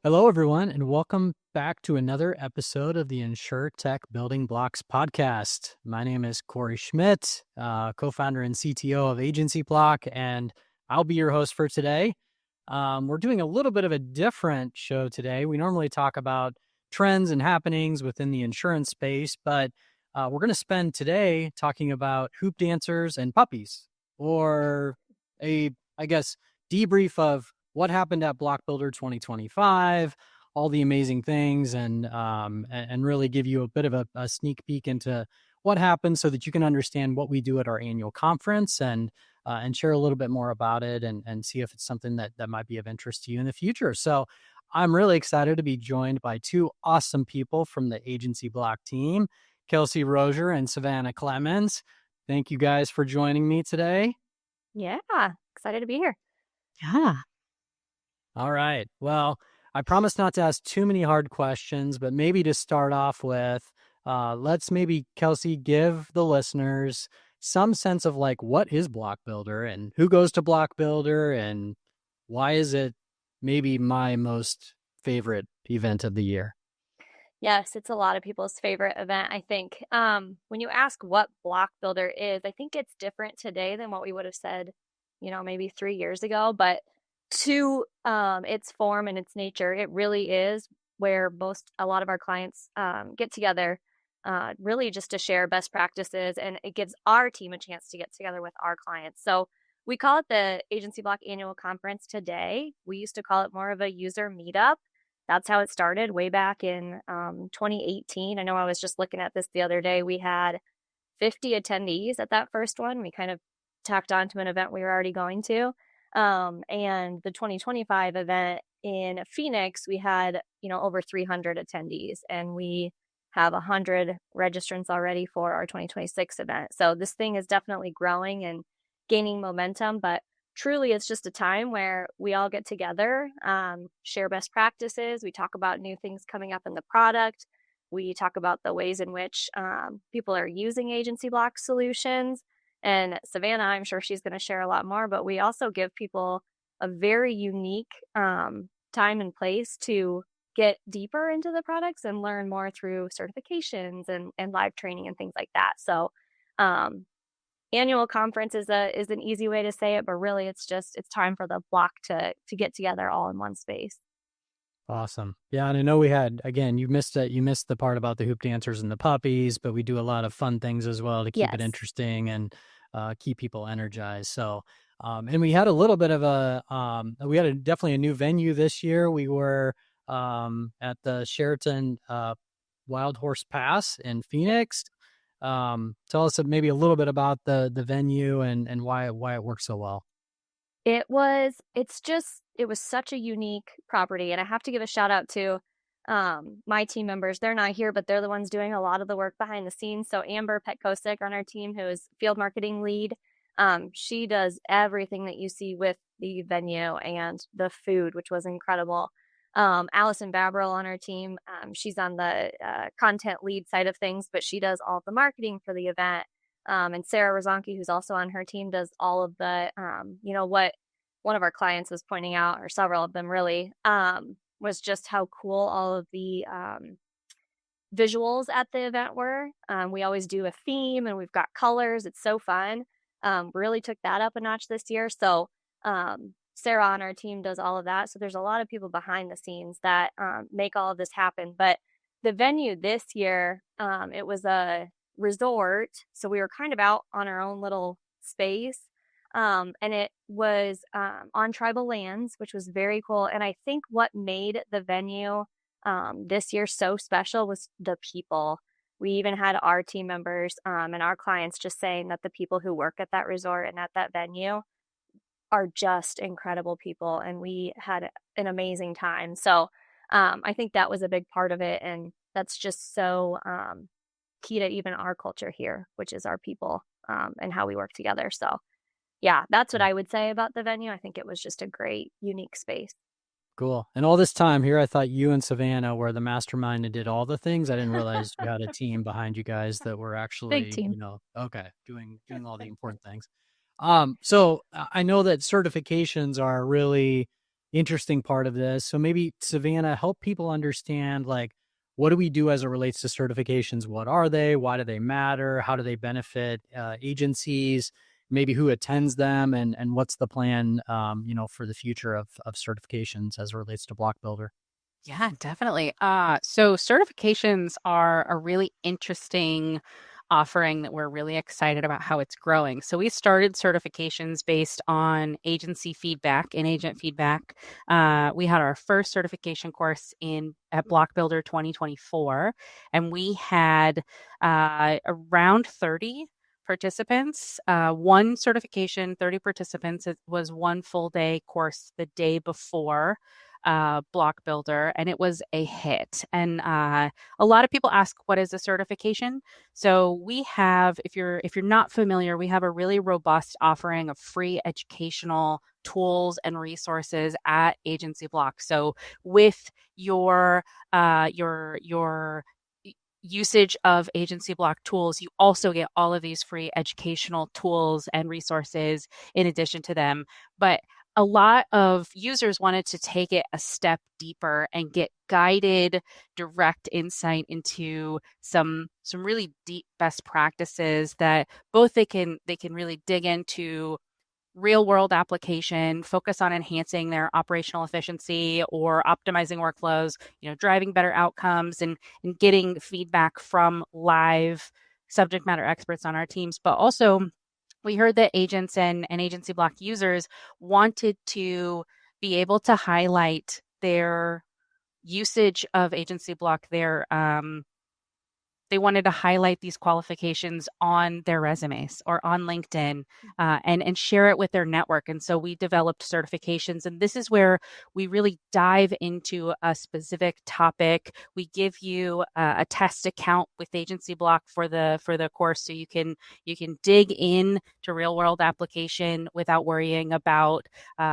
Hello, everyone, and welcome back to another episode of the Insurtech Building Blocs podcast. My name is Cory Schmidt, co-founder and CTO of AgencyBloc, and I'll be your host for today. We're doing a little bit of a different show today. We normally talk about trends and happenings within the insurance space, but we're going to spend today talking about hoop dancers and puppies, or debrief of what happened at BlocBuilder 2025, all the amazing things, and really give you a bit of a sneak peek into what happened so that you can understand what we do at our annual conference and share a little bit more about it and see if it's something that might be of interest to you in the future. So I'm really excited to be joined by two awesome people from the AgencyBloc team, Kelsey Rosauer and Savannah Clemons. Thank you guys for joining me today. Yeah, excited to be here. Yeah. All right. Well, I promise not to ask too many hard questions, but maybe to start off with, let's maybe, Kelsey, give the listeners some sense of like, what is BlocBuilder and who goes to BlocBuilder and why is it maybe my most favorite event of the year? Yes, it's a lot of people's favorite event, I think. When you ask what BlocBuilder is, I think it's different today than what we would have said, maybe 3 years ago. But to its form and its nature, it really is where a lot of our clients get together, really just to share best practices, and it gives our team a chance to get together with our clients. So we call it the AgencyBloc Annual Conference today. We used to call it more of a user meetup. That's how it started way back in 2018. I know I was just looking at this the other day. We had 50 attendees at that first one. We kind of tacked on to an event we were already going to. And the 2025 event in Phoenix, we had, over 300 attendees, and we have 100 registrants already for our 2026 event. So this thing is definitely growing and gaining momentum, but truly it's just a time where we all get together, share best practices. We talk about new things coming up in the product. We talk about the ways in which people are using AgencyBloc solutions. And Savannah, I'm sure she's going to share a lot more, but we also give people a very unique time and place to get deeper into the products and learn more through certifications and live training and things like that. So annual conference is an easy way to say it, but really it's time for the block to get together all in one space. Awesome. Yeah. And I know we had, again, you missed the part about the hoop dancers and the puppies, but we do a lot of fun things as well to keep it interesting and keep people energized. So, and we had a little bit of definitely a new venue this year. We were at the Sheraton Wild Horse Pass in Phoenix. Tell us maybe a little bit about the venue and why it works so well. It was such a unique property, and I have to give a shout out to my team members. They're not here, but they're the ones doing a lot of the work behind the scenes. So Amber Petkosik on our team, who is field marketing lead, she does everything that you see with the venue and the food, which was incredible. Allison Babril on our team, she's on the content lead side of things, but she does all of the marketing for the event. And Sarah Rozonki, who's also on her team, does all of the, what one of our clients was pointing out, or several of them really, was just how cool all of the visuals at the event were. We always do a theme and we've got colors. It's so fun. Really took that up a notch this year. So Sarah on our team does all of that. So there's a lot of people behind the scenes that make all of this happen. But the venue this year, it was a resort. So we were kind of out on our own little space. And it was on tribal lands, which was very cool. And I think what made the venue this year so special was the people. We even had our team members and our clients just saying that the people who work at that resort and at that venue are just incredible people. And we had an amazing time. So I think that was a big part of it. And that's just so key to even our culture here, which is our people and how we work together. So yeah, that's what I would say about the venue. I think it was just a great, unique space. Cool. And all this time here, I thought you and Savannah were the mastermind and did all the things. I didn't realize you had a team behind you guys that were actually, Big team. Doing all the important things. So I know that certifications are really interesting part of this. So maybe Savannah, help people understand like what do we do as it relates to certifications? What are they? Why do they matter? How do they benefit agencies? Maybe who attends them, and what's the plan, for the future of certifications as it relates to Block Builder? Yeah, definitely. So certifications are a really interesting offering that we're really excited about how it's growing. So we started certifications based on agency feedback and agent feedback. We had our first certification course in at Block Builder 2024, and we had around 30 participants, one certification, 30 participants. It was one full day course the day before Block Builder, and it was a hit. And a lot of people ask, what is a certification? So we have, if you're not familiar, we have a really robust offering of free educational tools and resources at AgencyBloc. So with your usage of AgencyBloc tools, you also get all of these free educational tools and resources in addition to them. But a lot of users wanted to take it a step deeper and get guided direct insight into some really deep best practices that both they can really dig into real world application, focus on enhancing their operational efficiency or optimizing workflows, driving better outcomes and getting feedback from live subject matter experts on our teams. But also we heard that agents and AgencyBloc users wanted to be able to highlight their usage of AgencyBloc, they wanted to highlight these qualifications on their resumes or on LinkedIn, and share it with their network. And so we developed certifications, and this is where we really dive into a specific topic. We give you a test account with AgencyBloc for the course, so you can dig in to real world application without worrying about.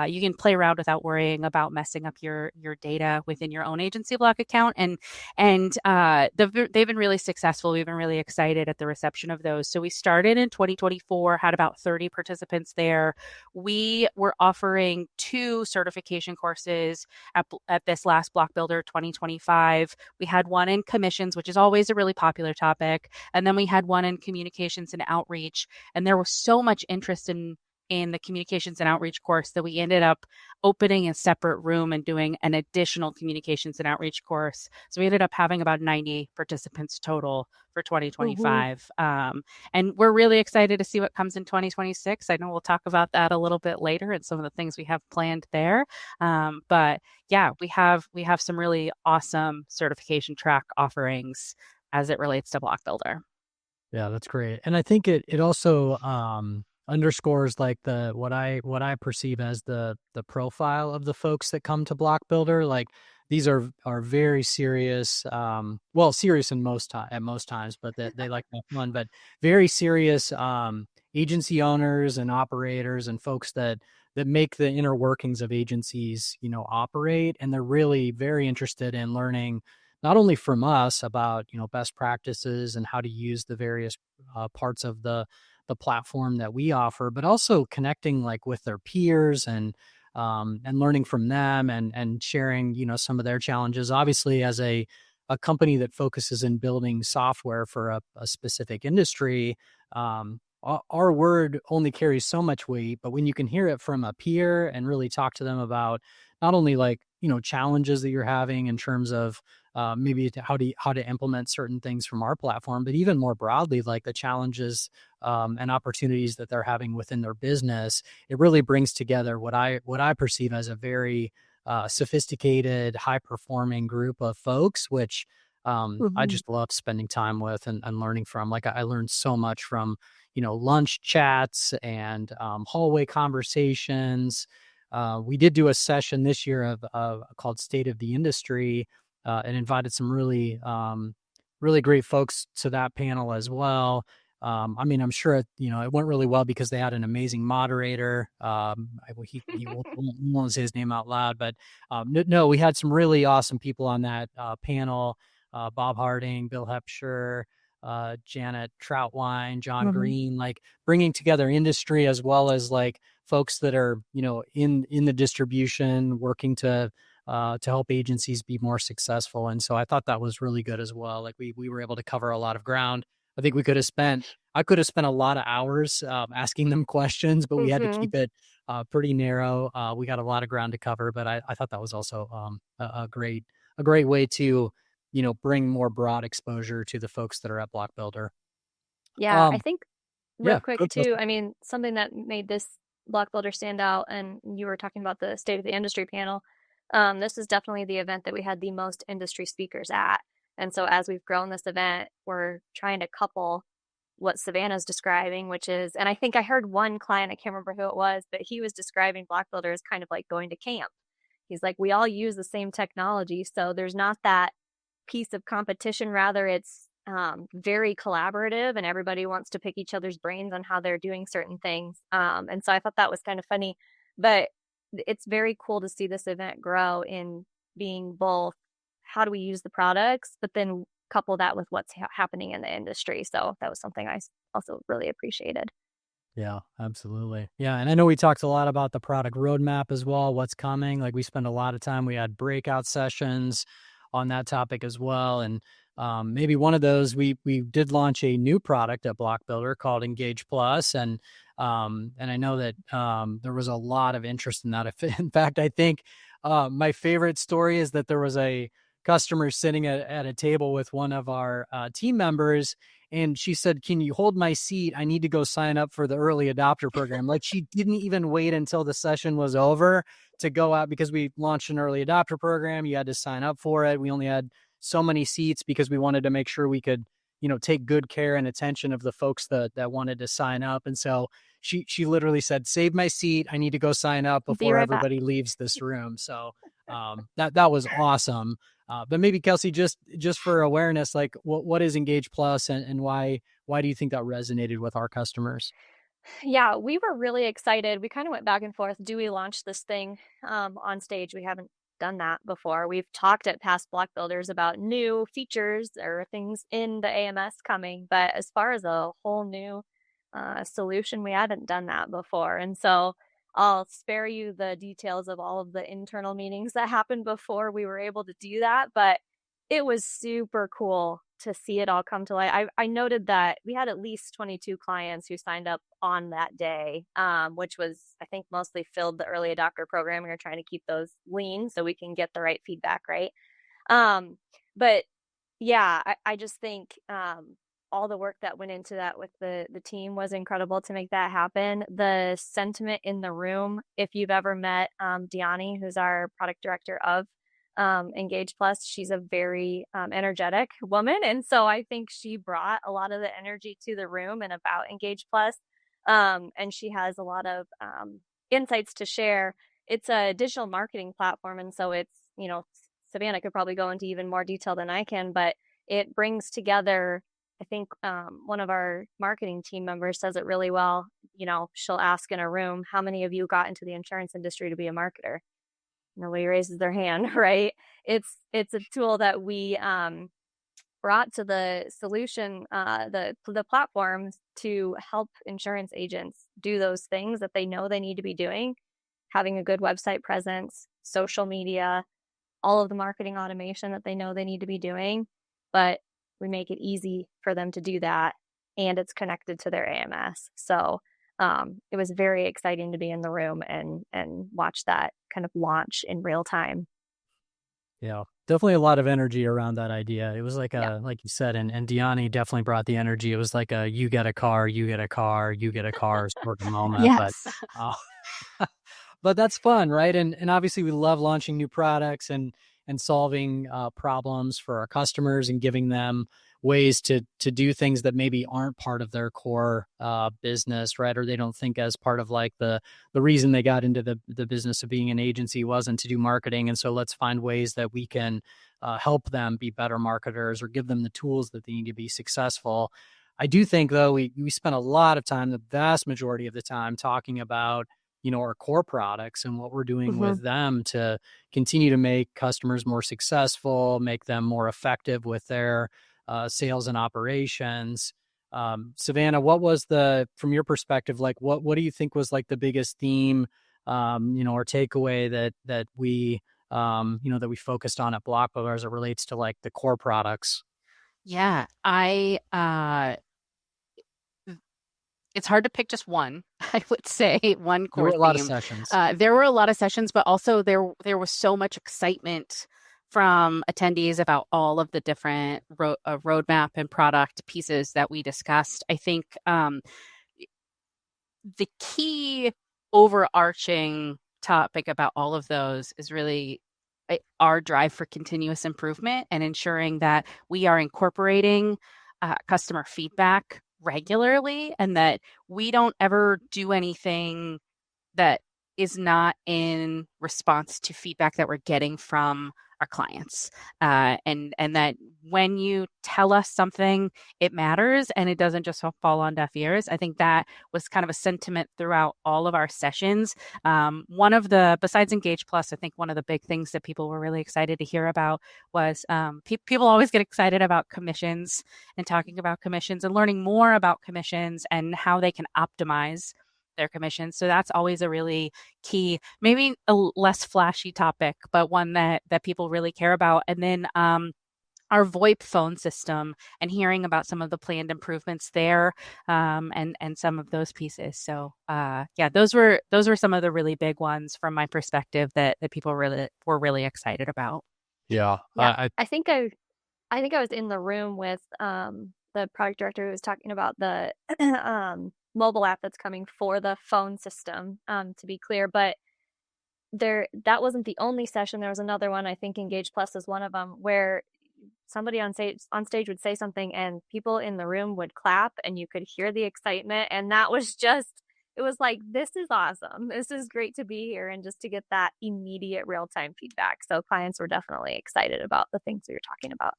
You can play around without worrying about messing up your data within your own AgencyBloc account, and they've been really successful. We've been really excited at the reception of those. So we started in 2024, had about 30 participants there. We were offering 2 certification courses at this last Block Builder 2025. We had one in commissions, which is always a really popular topic, and then we had one in communications and outreach. And there was so much interest in the communications and outreach course that we ended up opening a separate room and doing an additional communications and outreach course. So we ended up having about 90 participants total for Woohoo. 2025. And we're really excited to see what comes in 2026. I know we'll talk about that a little bit later and some of the things we have planned there. But yeah, we have some really awesome certification track offerings as it relates to Block Builder. Yeah, that's great. And I think it also underscores like the what I perceive as the profile of the folks that come to Block Builder. Like these are very serious, well, serious in at most times, but that they like to have fun, but very serious agency owners and operators and folks that make the inner workings of agencies, operate. And they're really very interested in learning not only from us about, best practices and how to use the various parts of the platform that we offer, but also connecting like with their peers and learning from them and sharing, some of their challenges. Obviously, as a company that focuses in building software for a specific industry, our word only carries so much weight. But when you can hear it from a peer and really talk to them about not only like, challenges that you're having in terms of maybe how to implement certain things from our platform, but even more broadly, like the challenges and opportunities that they're having within their business, it really brings together what I perceive as a very sophisticated, high performing group of folks, which I Mhm. just love spending time with and learning from. Like I learned so much from, lunch chats and hallway conversations. We did do a session this year of called State of the Industry, and invited some really great folks to that panel as well. I mean, I'm sure it went really well because they had an amazing moderator. He won't say his name out loud, but no, we had some really awesome people on that panel. Bob Harding, Bill Hepsher, Janet Troutwine, John Mhm. Green, like bringing together industry as well as like folks that are, in the distribution, working to help agencies be more successful. And so I thought that was really good as well. Like we were able to cover a lot of ground. I think I could have spent a lot of hours asking them questions, but we had to keep it pretty narrow. We got a lot of ground to cover, but I thought that was also a great way to, bring more broad exposure to the folks that are at BlocBuilder. Yeah, I think real quick good too, I mean, something that made this BlocBuilder stand out, and you were talking about the State of the Industry panel. This is definitely the event that we had the most industry speakers at. And so as we've grown this event, we're trying to couple what Savannah's describing, which is, and I think I heard one client, I can't remember who it was, but he was describing BlocBuilder as kind of like going to camp. He's like, we all use the same technology, so there's not that piece of competition. Rather, it's very collaborative, and everybody wants to pick each other's brains on how they're doing certain things. And so I thought that was kind of funny, but it's very cool to see this event grow in being both how do we use the products, but then couple that with what's happening in the industry. So that was something I also really appreciated. Yeah, absolutely. Yeah. And I know we talked a lot about the product roadmap as well, what's coming. Like we spent a lot of time, we had breakout sessions on that topic as well. And maybe one of those, we did launch a new product at BlocBuilder called Engage Plus. And I know that there was a lot of interest in that. In fact, I think my favorite story is that there was a customer sitting at a table with one of our team members, and she said, "Can you hold my seat? I need to go sign up for the early adopter program." Like she didn't even wait until the session was over to go out, because we launched an early adopter program. You had to sign up for it. We only had so many seats because we wanted to make sure we could, take good care and attention of the folks that wanted to sign up. And so she literally said, "Save my seat. I need to go sign up before everybody leaves this room." So that was awesome. But maybe Kelsey, just for awareness, like what is Engage Plus, and why do you think that resonated with our customers? Yeah, we were really excited. We kind of went back and forth. Do we launch this thing on stage? We haven't done that before. We've talked at past block builders about new features or things in the AMS coming, but as far as a whole new solution, we haven't done that before. And so I'll spare you the details of all of the internal meetings that happened before we were able to do that, but it was super cool to see it all come to light. I noted that we had at least 22 clients who signed up on that day, which was, I think, mostly filled the early adopter program. We were trying to keep those lean so we can get the right feedback, right? But yeah, I just think all the work that went into that with the team was incredible to make that happen. The sentiment in the room, if you've ever met Diani, who's our product director of Engage Plus, she's a very energetic woman. And so I think she brought a lot of the energy to the room and about Engage Plus. And she has a lot of insights to share. It's a digital marketing platform. And so it's, Savannah could probably go into even more detail than I can, but it brings together, I think one of our marketing team members says it really well. She'll ask in a room, how many of you got into the insurance industry to be a marketer? Nobody raises their hand, right? It's a tool that we brought to the solution, the platform to help insurance agents do those things that they know they need to be doing, having a good website presence, social media, all of the marketing automation that they know they need to be doing, but we make it easy for them to do that, and it's connected to their AMS. So it was very exciting to be in the room and watch that kind of launch in real time. Yeah, definitely a lot of energy around that idea. It was like like you said, and Diani definitely brought the energy. It was like a you get a car, you get a car, you get a car sort of moment. Yes. But that's fun, right? And obviously we love launching new products and solving problems for our customers and giving them ways to do things that maybe aren't part of their core business, right? Or they don't think as part of like the reason they got into the business of being an agency wasn't to do marketing. And so let's find ways that we can help them be better marketers or give them the tools that they need to be successful. I do think, though, we spent a lot of time, the vast majority of the time, talking about our core products and what we're doing with them to continue to make customers more successful, make them more effective with their sales and operations. Savannah, what was from your perspective, like what do you think was like the biggest theme, or takeaway that we, that we focused on at BlocBuilder as it relates to like the core products? Yeah, it's hard to pick just one. I would say one There were core a lot of theme. sessions. There were a lot of sessions, but also there was so much excitement from attendees about all of the different roadmap and product pieces that we discussed. I think the key overarching topic about all of those is really our drive for continuous improvement and ensuring that we are incorporating customer feedback regularly and that we don't ever do anything that is not in response to feedback that we're getting from our clients. And that when you tell us something, it matters and it doesn't just fall on deaf ears. I think that was kind of a sentiment throughout all of our sessions. Besides Engage Plus, I think one of the big things that people were really excited to hear about was people always get excited about commissions and talking about commissions and learning more about commissions and how they can optimize their commissions. So that's always a really key, maybe a less flashy topic, but one that people really care about. And then our VoIP phone system and hearing about some of the planned improvements there, and some of those pieces. So those were some of the really big ones from my perspective that people were really excited about. Yeah. I think I was in the room with the product director who was talking about the mobile app that's coming for the phone system, to be clear, but that wasn't the only session. There was another one, I think Engage Plus is one of them, where somebody on stage would say something and people in the room would clap and you could hear the excitement, and that was it was like, this is awesome, this is great to be here, and just to get that immediate real-time feedback. So clients were definitely excited about the things we were talking about.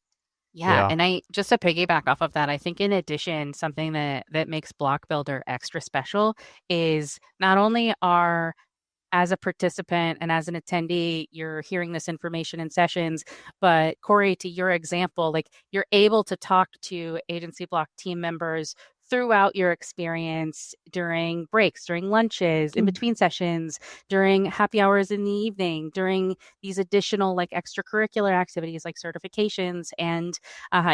Yeah. And I just to piggyback off of that, I think in addition, something that makes BlocBuilder extra special is not only as a participant and as an attendee, you're hearing this information in sessions, but Cory, to your example, like you're able to talk to AgencyBloc team members throughout your experience during breaks, during lunches, in between sessions, during happy hours in the evening, during these additional like extracurricular activities like certifications. And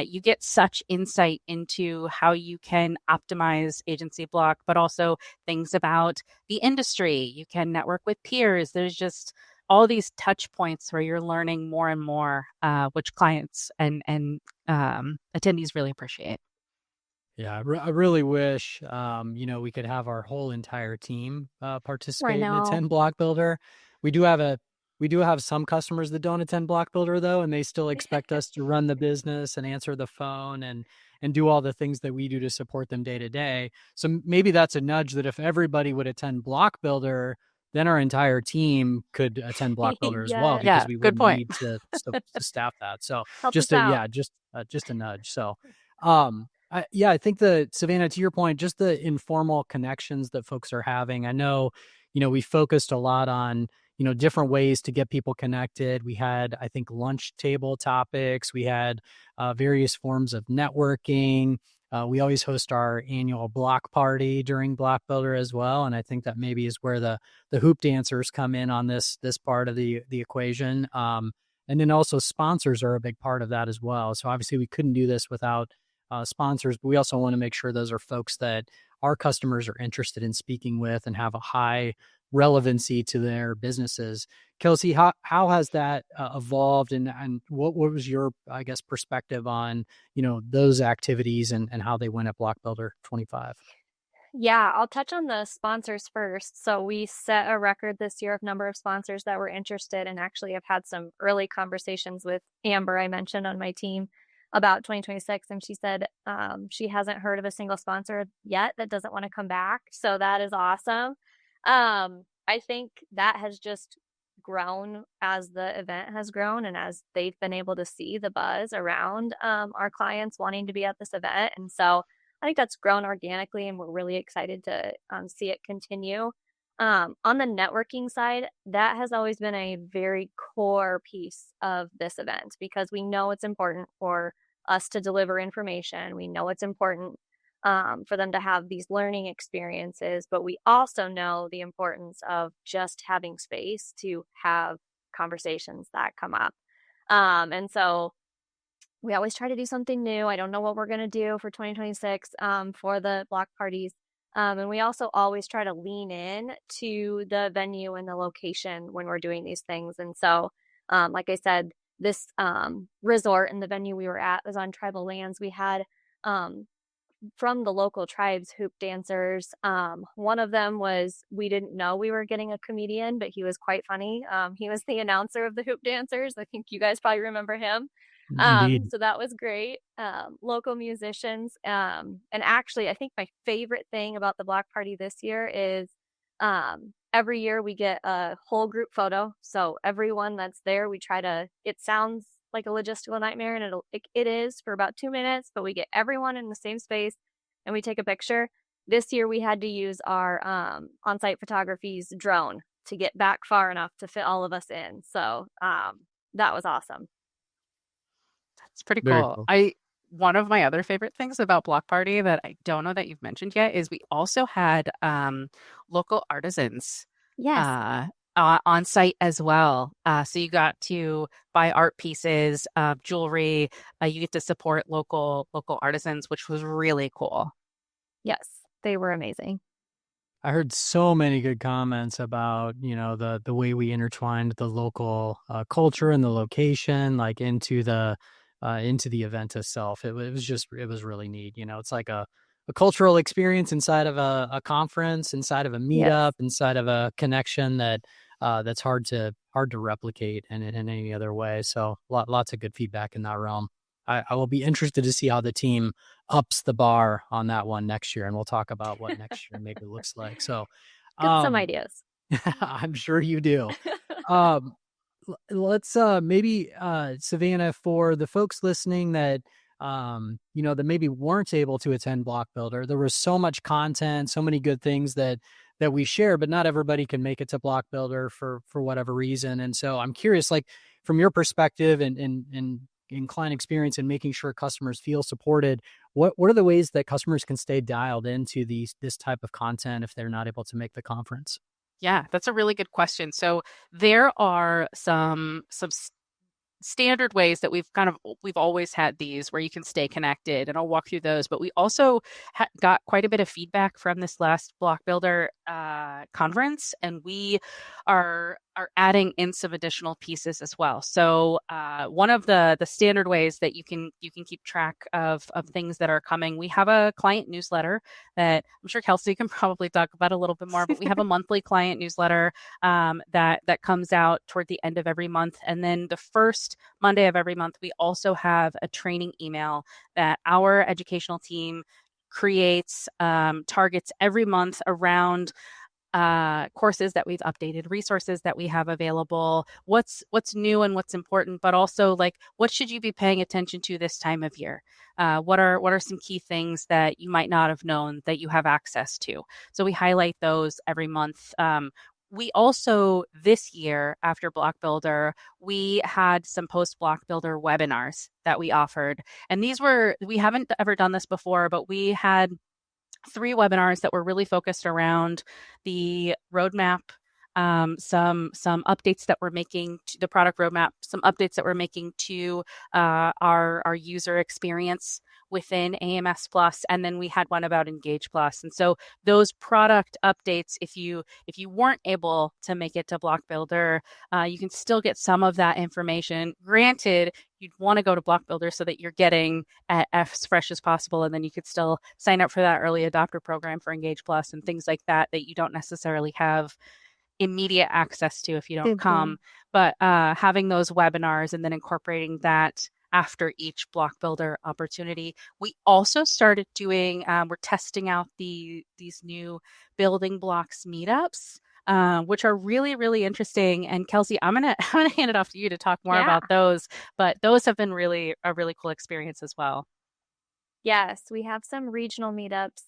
you get such insight into how you can optimize AgencyBloc, but also things about the industry. You can network with peers. There's just all these touch points where you're learning more and more, which clients and attendees really appreciate. Yeah, I really wish, we could have our whole entire team participate and attend BlocBuilder. We do have some customers that don't attend BlocBuilder though, and they still expect us to run the business and answer the phone and do all the things that we do to support them day to day. So maybe that's a nudge that if everybody would attend BlocBuilder, then our entire team could attend BlocBuilder as well, because we good wouldn't point. need to staff that. So Help just us out. just a nudge. So I think Savannah, to your point, just the informal connections that folks are having. I know, we focused a lot on, different ways to get people connected. We had, I think, lunch table topics. We had various forms of networking. We always host our annual BlocParty during BlocBuilder as well. And I think that maybe is where the hoop dancers come in on this part of the equation. And then also sponsors are a big part of that as well. So obviously we couldn't do this without sponsors, but we also want to make sure those are folks that our customers are interested in speaking with and have a high relevancy to their businesses. Kelsey, how has that evolved, and what was your, I guess, perspective on, those activities and how they went at BlocBuilder 25? Yeah, I'll touch on the sponsors first. So we set a record this year of number of sponsors that were interested, and actually have had some early conversations with Amber, I mentioned on my team, about 2026. And she said she hasn't heard of a single sponsor yet that doesn't want to come back. So that is awesome. I think that has just grown as the event has grown and as they've been able to see the buzz around our clients wanting to be at this event. And so I think that's grown organically, and we're really excited to see it continue. On the networking side, that has always been a very core piece of this event, because we know it's important for us to deliver information. We know it's important for them to have these learning experiences. But we also know the importance of just having space to have conversations that come up. And so we always try to do something new. I don't know what we're going to do for 2026 for the block parties. And we also always try to lean in to the venue and the location when we're doing these things. And so, like I said, this resort and the venue we were at was on tribal lands. We had from the local tribes hoop dancers. One of them was, we didn't know we were getting a comedian, but he was quite funny. He was the announcer of the hoop dancers. I think you guys probably remember him. Indeed. So that was great. Local musicians. And actually, I think my favorite thing about the block party this year is every year we get a whole group photo. So everyone that's there, we try to, it sounds like a logistical nightmare, and it is for about 2 minutes, but we get everyone in the same space and we take a picture. This year we had to use our on-site photography's drone to get back far enough to fit all of us in. So that was awesome. It's pretty Very cool. cool. One of my other favorite things about Block Party that I don't know that you've mentioned yet is we also had local artisans Yes. on site as well. So you got to buy art pieces, jewelry. You get to support local artisans, which was really cool. Yes, they were amazing. I heard so many good comments about, the way we intertwined the local culture and the location, like into the event itself. It was really neat. It's like a cultural experience inside of a conference, inside of a meetup, Yes. inside of a connection that's hard to replicate in any other way. So lots of good feedback in that realm. I will be interested to see how the team ups the bar on that one next year, and we'll talk about what next year maybe looks like. So, Got some ideas. I'm sure you do. Um, let's maybe Savannah, for the folks listening that that maybe weren't able to attend Block Builder. There was so much content, so many good things that we share, but not everybody can make it to Block Builder for whatever reason. And so I'm curious, like, from your perspective and in client experience and making sure customers feel supported, what are the ways that customers can stay dialed into this type of content if they're not able to make the conference? Yeah, that's a really good question. So there are some standard ways that we've always had these where you can stay connected, and I'll walk through those. But we also got quite a bit of feedback from this last Block Builder conference, and we are adding in some additional pieces as well. So one of the standard ways that you can keep track of things that are coming, we have a client newsletter that I'm sure Kelsey can probably talk about a little bit more, but we have a monthly client newsletter that comes out toward the end of every month. And then the first Monday of every month, we also have a training email that our educational team creates, targets every month around courses that we've updated, resources that we have available, what's new and what's important, but also, like, what should you be paying attention to this time of year? What are some key things that you might not have known that you have access to? So we highlight those every month. We also, this year, after Block Builder, we had some post-Block Builder webinars that we offered. And we haven't ever done this before, but we had 3 webinars that were really focused around the roadmap, some updates that we're making to the product roadmap, some updates that we're making to our user experience within AMS Plus, and then we had one about Engage Plus. And so those product updates, if you weren't able to make it to Block Builder, you can still get some of that information. Granted, you'd want to go to Block Builder so that you're getting as fresh as possible, and then you could still sign up for that early adopter program for Engage Plus and things like that you don't necessarily have immediate access to if you don't come. But having those webinars and then incorporating that after each Block Builder opportunity. We also started doing, we're testing out these new building blocks meetups, which are really, really interesting. And Kelsey, I'm gonna hand it off to you to talk more about those. But those have been a really cool experience as well. Yes, we have some regional meetups.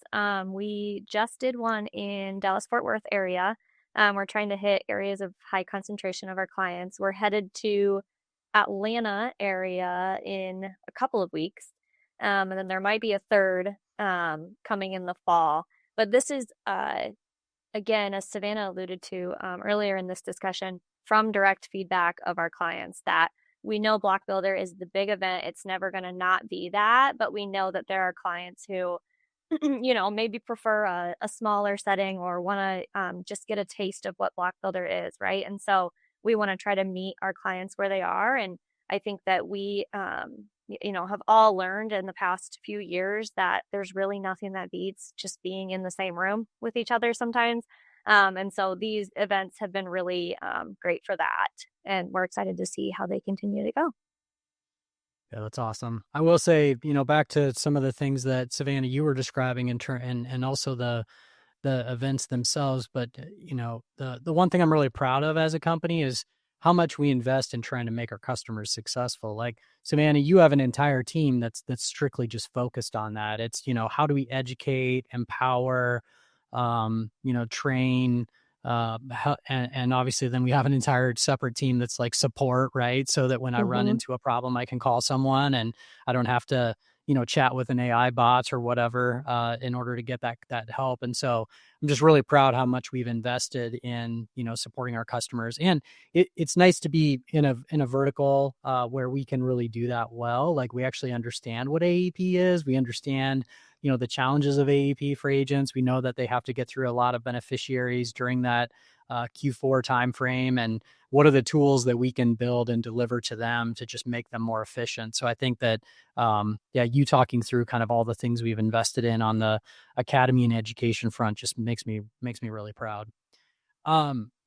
We just did one in Dallas-Fort Worth area. We're trying to hit areas of high concentration of our clients. We're headed to Atlanta area in a couple of weeks. And then there might be a third coming in the fall. But this is, again, as Savannah alluded to earlier in this discussion, from direct feedback of our clients, that we know BlocBuilder is the big event. It's never going to not be that, but we know that there are clients who, maybe prefer a smaller setting or want to just get a taste of what BlocBuilder is, right? And so we want to try to meet our clients where they are. And I think that we, have all learned in the past few years that there's really nothing that beats just being in the same room with each other sometimes. And so these events have been really great for that. And we're excited to see how they continue to go. Yeah, that's awesome. I will say, back to some of the things that Savannah, you were describing and also the events themselves. But, the one thing I'm really proud of as a company is how much we invest in trying to make our customers successful. Like Savannah, you have an entire team that's strictly just focused on that. It's, how do we educate, empower, train, and obviously then we have an entire separate team that's like support, right? So that when I run into a problem, I can call someone and I don't have to, chat with an AI bot or whatever, in order to get that help. And so I'm just really proud how much we've invested in, supporting our customers. And it's nice to be in a vertical, where we can really do that well. Like we actually understand what AEP is. We understand, the challenges of AEP for agents. We know that they have to get through a lot of beneficiaries during that Q4 timeframe, and what are the tools that we can build and deliver to them to just make them more efficient. So I think that, you talking through kind of all the things we've invested in on the academy and education front just makes me really proud.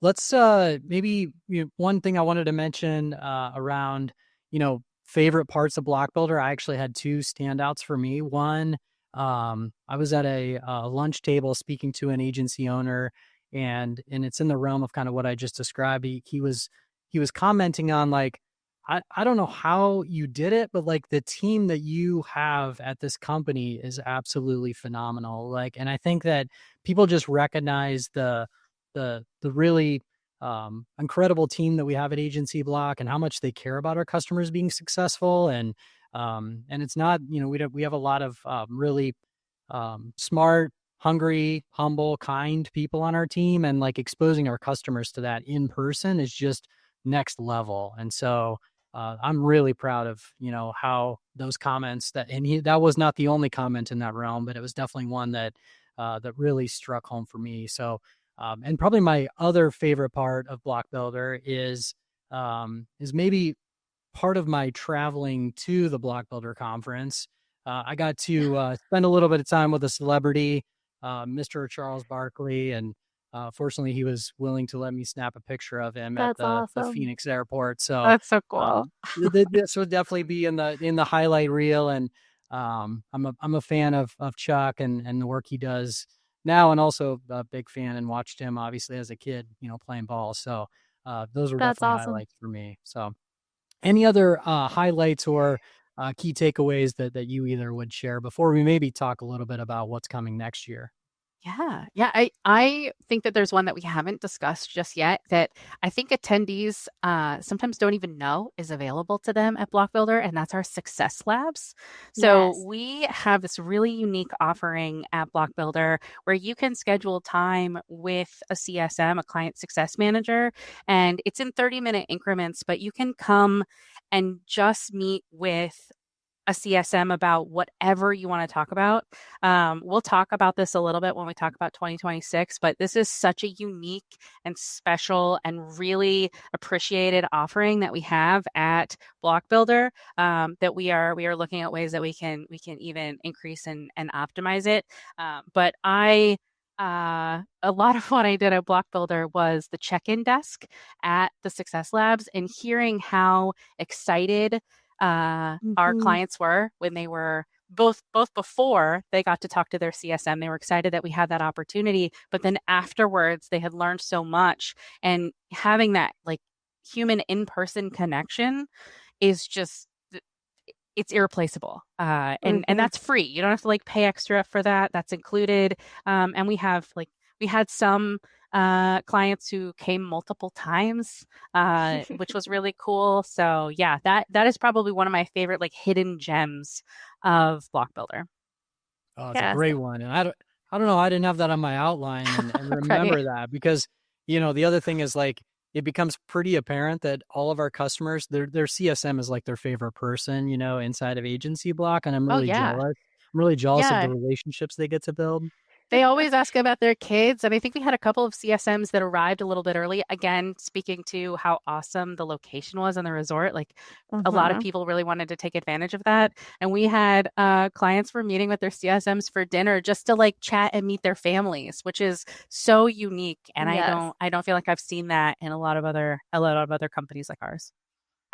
Let's maybe one thing I wanted to mention around, favorite parts of BlocBuilder. I actually had two standouts for me. One, I was at a lunch table speaking to an agency owner, and it's in the realm of kind of what I just described. He was commenting on like, I don't know how you did it, but like the team that you have at this company is absolutely phenomenal. Like, and I think that people just recognize the really incredible team that we have at AgencyBloc and how much they care about our customers being successful. And it's not, we have a lot of really smart, hungry, humble, kind people on our team, and like exposing our customers to that in person is just next level. And so I'm really proud of, how those comments that was not the only comment in that realm, but it was definitely one that really struck home for me. So, and probably my other favorite part of BlocBuilder is maybe part of my traveling to the BlocBuilder conference. I got to spend a little bit of time with a celebrity, Mr. Charles Barkley, and fortunately, he was willing to let me snap a picture of him That's at the awesome. Phoenix airport. So That's so cool. this would definitely be in the highlight reel. And I'm a fan of Chuck and the work he does now, and also a big fan and watched him obviously as a kid, playing ball. So those were That's definitely awesome. highlights for me. So any other highlights or key takeaways that you either would share before we maybe talk a little bit about what's coming next year? Yeah. I think that there's one that we haven't discussed just yet that I think attendees sometimes don't even know is available to them at BlocBuilder, and that's our Success Labs. So Yes. we have this really unique offering at BlocBuilder where you can schedule time with a CSM, a client success manager, and it's in 30-minute increments, but you can come and just meet with a CSM about whatever you want to talk about. We'll talk about this a little bit when we talk about 2026, but this is such a unique and special and really appreciated offering that we have at BlocBuilder, that we are looking at ways that we can even increase and optimize it. But a lot of what I did at BlocBuilder was the check-in desk at the Success Labs, and hearing how excited our clients were when they were both before they got to talk to their CSM. They were excited that we had that opportunity, but then afterwards they had learned so much, and having that like human in-person connection is just, it's irreplaceable. And that's free. You don't have to like pay extra for that. That's included. And we had some clients who came multiple times, which was really cool. So yeah, that is probably one of my favorite like hidden gems of BlocBuilder. Oh, it's a Yeah. great one. And I don't know. I didn't have that on my outline and remember that because, the other thing is like, it becomes pretty apparent that all of our customers, their CSM is like their favorite person, inside of AgencyBloc. And I'm Oh, really yeah. jealous. I'm really jealous of Yeah. the relationships they get to build. They always ask about their kids. And I think we had a couple of CSMs that arrived a little bit early. Again, speaking to how awesome the location was on the resort. Like a lot of people really wanted to take advantage of that. And we had clients were meeting with their CSMs for dinner just to like chat and meet their families, which is so unique. And Yes. I don't feel like I've seen that in a lot of other companies like ours.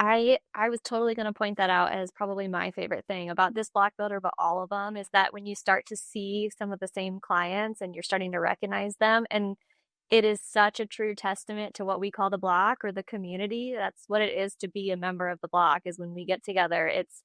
I was totally going to point that out as probably my favorite thing about this block builder, but all of them, is that when you start to see some of the same clients and you're starting to recognize them, and it is such a true testament to what we call the block or the community. That's what it is to be a member of the block, is when we get together, it's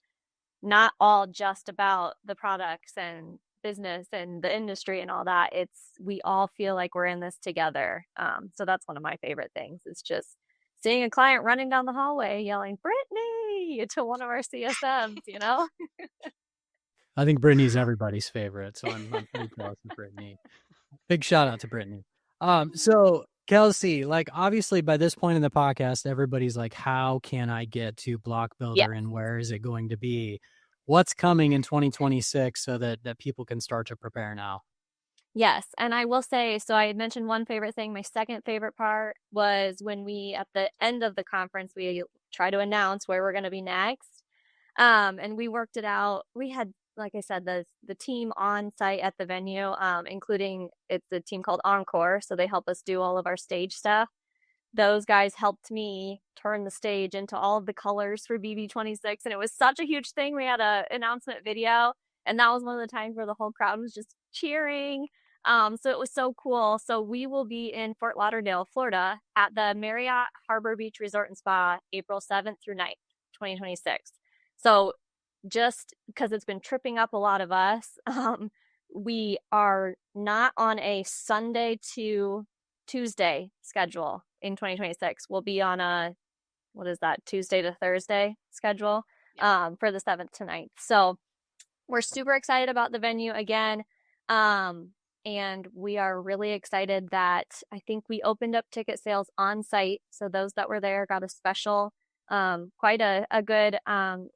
not all just about the products and business and the industry and all that. We all feel like we're in this together. So that's one of my favorite things. It's just seeing a client running down the hallway yelling "Brittany" to one of our CSMs. I think Brittany's everybody's favorite. So I'm pretty jealous of Brittany. Big shout out to Brittany. So Kelsey, like obviously by this point in the podcast, everybody's like, how can I get to BlocBuilder and where is it going to be? What's coming in 2026 so that people can start to prepare now? Yes. And I will say, so I had mentioned one favorite thing. My second favorite part was when we, at the end of the conference, we try to announce where we're going to be next. And we worked it out. We had, like I said, the team on site at the venue, including it's a team called Encore. So they help us do all of our stage stuff. Those guys helped me turn the stage into all of the colors for BB26. And it was such a huge thing. We had an announcement video, and that was one of the times where the whole crowd was just cheering. So it was so cool. So we will be in Fort Lauderdale, Florida at the Marriott Harbor Beach Resort and Spa, April 7th through 9th, 2026. So just because it's been tripping up a lot of us, we are not on a Sunday to Tuesday schedule in 2026. We'll be on a, what is that, Tuesday to Thursday schedule for the 7th to 9th. So we're super excited about the venue again. And we are really excited that I think we opened up ticket sales on site. So those that were there got a special, quite a good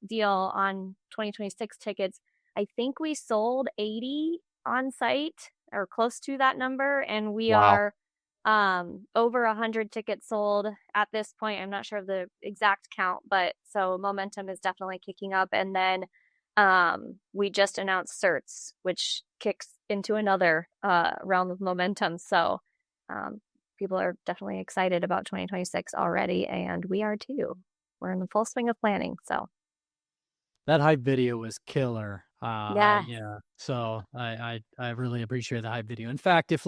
deal on 2026 tickets. I think we sold 80 on site or close to that number. And we are over 100 tickets sold at this point. I'm not sure of the exact count, but so momentum is definitely kicking up. And then we just announced certs, which kicks into another realm of momentum. So people are definitely excited about 2026 already, and we are too. We're in the full swing of planning. So that hype video was killer. yeah. So I really appreciate the hype video. In fact, if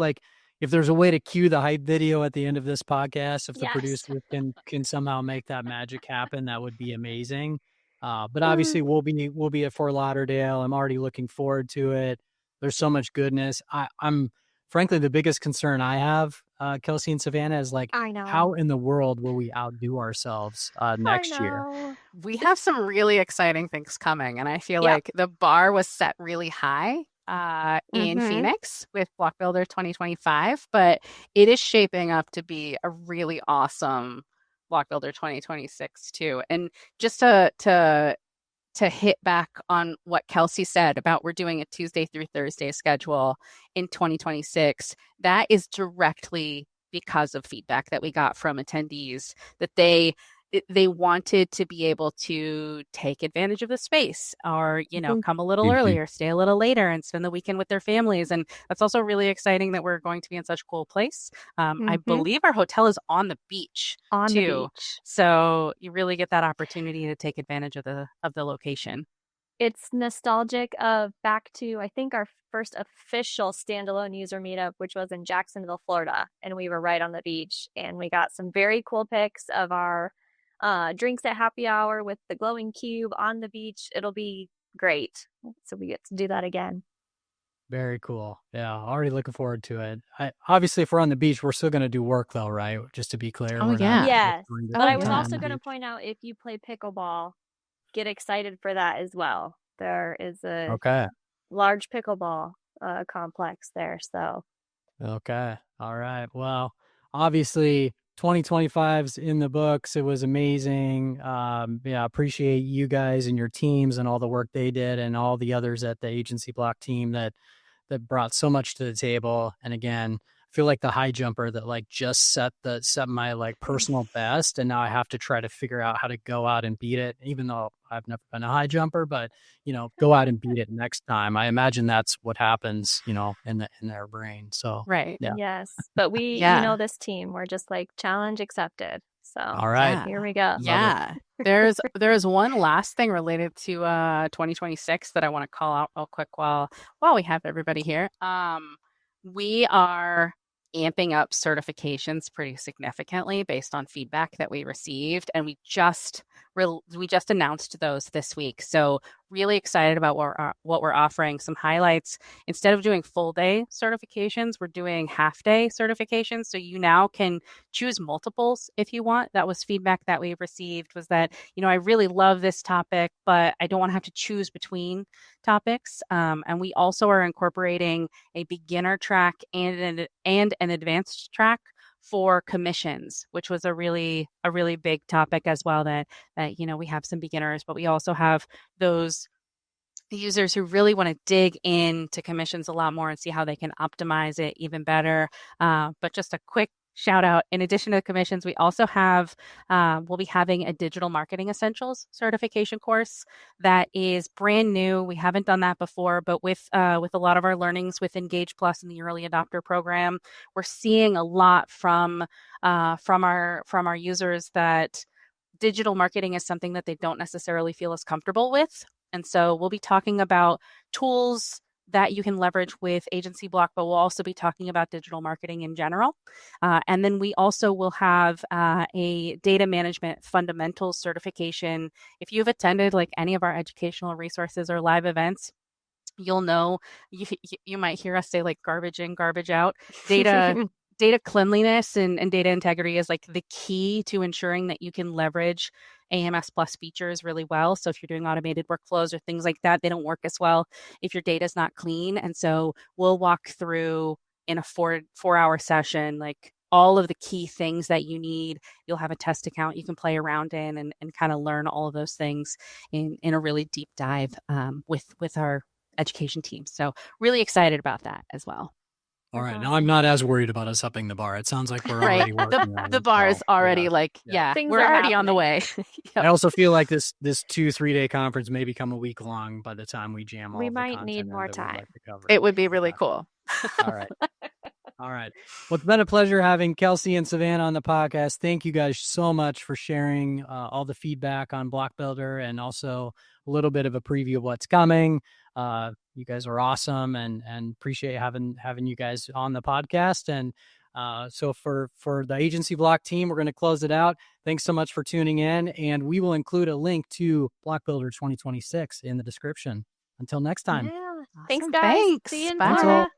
there's a way to cue the hype video at the end of this podcast, if the producer can somehow make that magic happen, that would be amazing. But obviously we'll be at Fort Lauderdale. I'm already looking forward to it. There's so much goodness. I'm frankly, the biggest concern I have, Kelsey and Savannah, is like, how in the world will we outdo ourselves next year? We have some really exciting things coming. And I feel like the bar was set really high in Phoenix with BlocBuilder 2025, but it is shaping up to be a really awesome BlocBuilder 2026 too. And just to hit back on what Kelsey said about we're doing a Tuesday through Thursday schedule in 2026, that is directly because of feedback that we got from attendees, that they wanted to be able to take advantage of the space or, come a little earlier, stay a little later and spend the weekend with their families. And that's also really exciting that we're going to be in such a cool place. I believe our hotel is on the beach too. So you really get that opportunity to take advantage of the location. It's nostalgic of back to, I think, our first official standalone user meetup, which was in Jacksonville, Florida. And we were right on the beach, and we got some very cool pics of our drinks at happy hour with the glowing cube on the beach. It'll be great. So we get to do that again. Very cool. Yeah, already looking forward to it. Obviously, if we're on the beach, we're still going to do work though, right? Just to be clear. Yes. But I was also going to point out, if you play pickleball, get excited for that as well. There is large pickleball complex there. So Okay. All right. Well, obviously 2025's in the books. It was amazing. Yeah, appreciate you guys and your teams and all the work they did and all the others at the AgencyBloc team that brought so much to the table. And again, I feel like the high jumper that like just set my like personal best, and now I have to try to figure out how to go out and beat it, even though I've never been a high jumper, but go out and beat it next time. I imagine that's what happens, in their brain. So Right. yeah. yes, but we, this team, we're just like challenge accepted. So All right. here we go. Yeah. There's one last thing related to 2026 that I want to call out real quick while we have everybody here. We are amping up certifications pretty significantly based on feedback that we received, and we just announced those this week. So really excited about what we're offering. Some highlights: instead of doing full day certifications, we're doing half day certifications. So you now can choose multiples if you want. That was feedback that we received, was that, I really love this topic, but I don't want to have to choose between topics. And we also are incorporating a beginner track and an advanced track for commissions, which was a really big topic as well, that we have some beginners, but we also have those users who really want to dig into commissions a lot more and see how they can optimize it even better. But just a quick shout out, in addition to the commissions, we also have, we'll be having a digital marketing essentials certification course that is brand new. We haven't done that before, but with a lot of our learnings with Engage Plus and the early adopter program, we're seeing a lot from our users that digital marketing is something that they don't necessarily feel as comfortable with. And so we'll be talking about tools that you can leverage with AgencyBloc, but we'll also be talking about digital marketing in general. And then we also will have a data management fundamentals certification. If you've attended like any of our educational resources or live events, you'll know, you might hear us say like garbage in, garbage out. Data cleanliness and data integrity is like the key to ensuring that you can leverage AMS Plus features really well. So if you're doing automated workflows or things like that, they don't work as well if your data is not clean. And so we'll walk through in a 4-hour session, like all of the key things that you need. You'll have a test account you can play around in and kind of learn all of those things in a really deep dive with our education team. So really excited about that as well. All right. Now I'm not as worried about us upping the bar. It sounds like we're already working on it. The bar is already Things we're are already on the way. I also feel like this 2-3 day conference may become a week long by the time we jam all We the might content need in more that we'd time. like to cover. It would be really cool. All right. All right. Well, it's been a pleasure having Kelsey and Savannah on the podcast. Thank you guys so much for sharing all the feedback on BlocBuilder and also a little bit of a preview of what's coming. You guys are awesome and appreciate having you guys on the podcast. And so for the AgencyBloc team, we're going to close it out. Thanks so much for tuning in, and we will include a link to BlocBuilder 2026 in the description. Until next time. Yeah. Awesome. Thanks, guys. Thanks. See you in Bye. Florida.